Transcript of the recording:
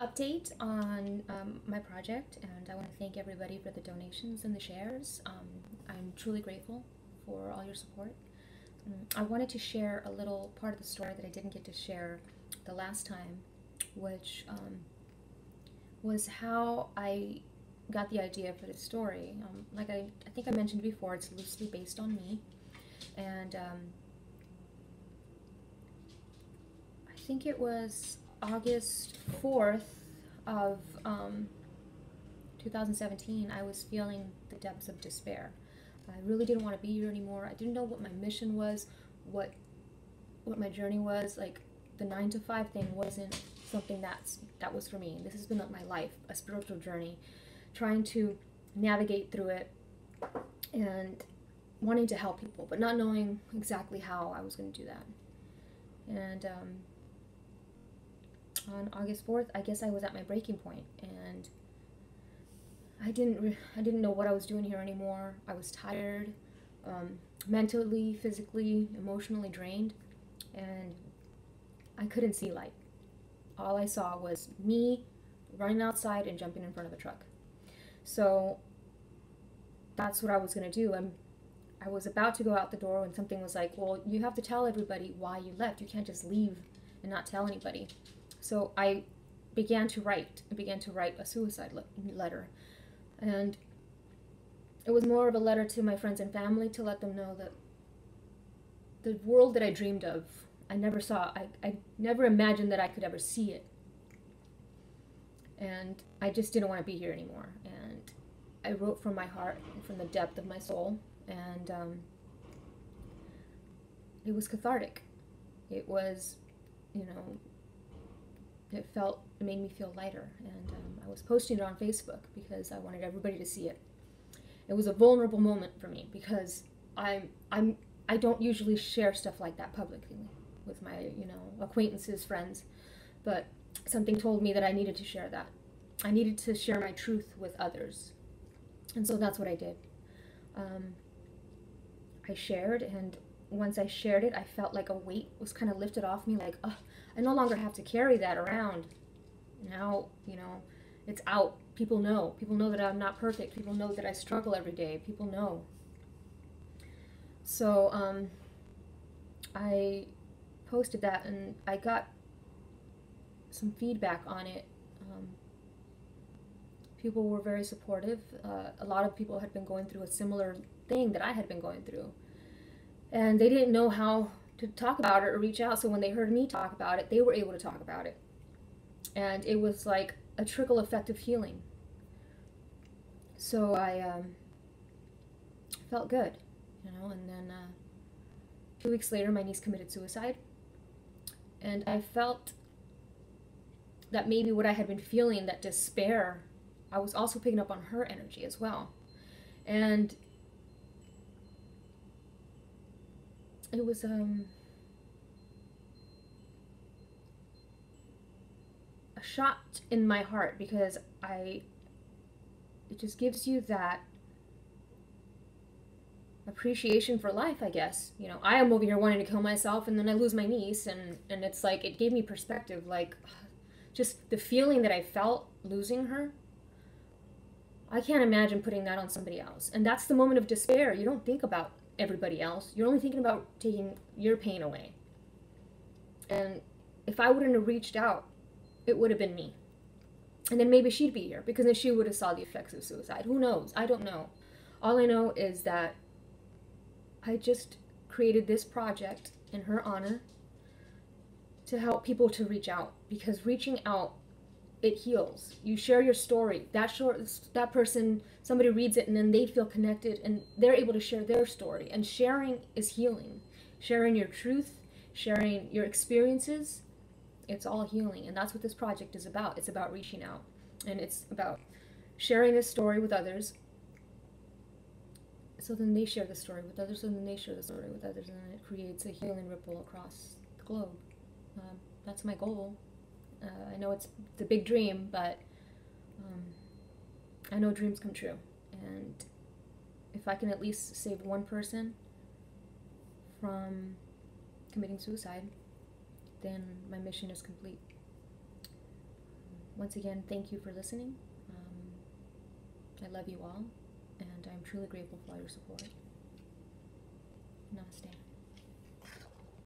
Update on my project, and I want to thank everybody for the donations and the shares. I'm truly grateful for all your support. I wanted to share a little part of the story that I didn't get to share the last time, which was how I got the idea for this story. Like I think I mentioned before, it's loosely based on me, and I think it was August 4th of 2017, I was feeling the depths of despair. I really didn't want to be here anymore. I didn't know what my mission was, what my journey was. Like, the 9 to 5 thing wasn't something that was for me. This has been like my life, a spiritual journey, trying to navigate through it and wanting to help people, but not knowing exactly how I was going to do that. And on August 4th, I guess I was at my breaking point, and I didn't know what I was doing here anymore. I was tired, mentally, physically, emotionally drained, and I couldn't see light. All I saw was me running outside and jumping in front of a truck. So that's what I was going to do. I was about to go out the door when something was like, well, you have to tell everybody why you left. You can't just leave and not tell anybody. So I began to write. I began to write a suicide letter. And it was more of a letter to my friends and family to let them know that the world that I dreamed of, I never saw. I never imagined that I could ever see it. And I just didn't want to be here anymore. And I wrote from my heart, from the depth of my soul. And it was cathartic. It was, it made me feel lighter, and I was posting it on Facebook because I wanted everybody to see it. It was a vulnerable moment for me because I don't usually share stuff like that publicly with my acquaintances, friends, but something told me that I needed to share that. I needed to share my truth with others, and so that's what I did. I shared, and once I shared it, I felt like a weight was kind of lifted off me, like, oh, I no longer have to carry that around. Now, it's out. People know. People know that I'm not perfect. People know that I struggle every day. People know. So, I posted that, and I got some feedback on it. People were very supportive. A lot of people had been going through a similar thing that I had been going through. And they didn't know how to talk about it or reach out, so when they heard me talk about it, they were able to talk about it. And it was like a trickle effect of healing. So I felt good, and then 2 weeks later, my niece committed suicide. And I felt that maybe what I had been feeling, that despair, I was also picking up on her energy as well. And it was a shot in my heart because it just gives you that appreciation for life, I guess. I am over here wanting to kill myself, and then I lose my niece, and it's like, it gave me perspective, like, just the feeling that I felt losing her. I can't imagine putting that on somebody else. And that's the moment of despair. You don't think about everybody else. You're only thinking about taking your pain away. And if I wouldn't have reached out, it would have been me. And then maybe she'd be here, because then she would have saw the effects of suicide. Who knows? I don't know. All I know is that I just created this project in her honor to help people to reach out, because reaching out, it heals. You share your story. That person, somebody reads it, and then they feel connected, and they're able to share their story. And sharing is healing. Sharing your truth, sharing your experiences, it's all healing. And that's what this project is about. It's about reaching out. And it's about sharing this story with others, so then they share the story with others, and then they share the story with others, and then it creates a healing ripple across the globe. That's my goal. I know it's the big dream, but I know dreams come true. And if I can at least save one person from committing suicide, then my mission is complete. once again, thank you for listening. I love you all, and I'm truly grateful for all your support. Namaste.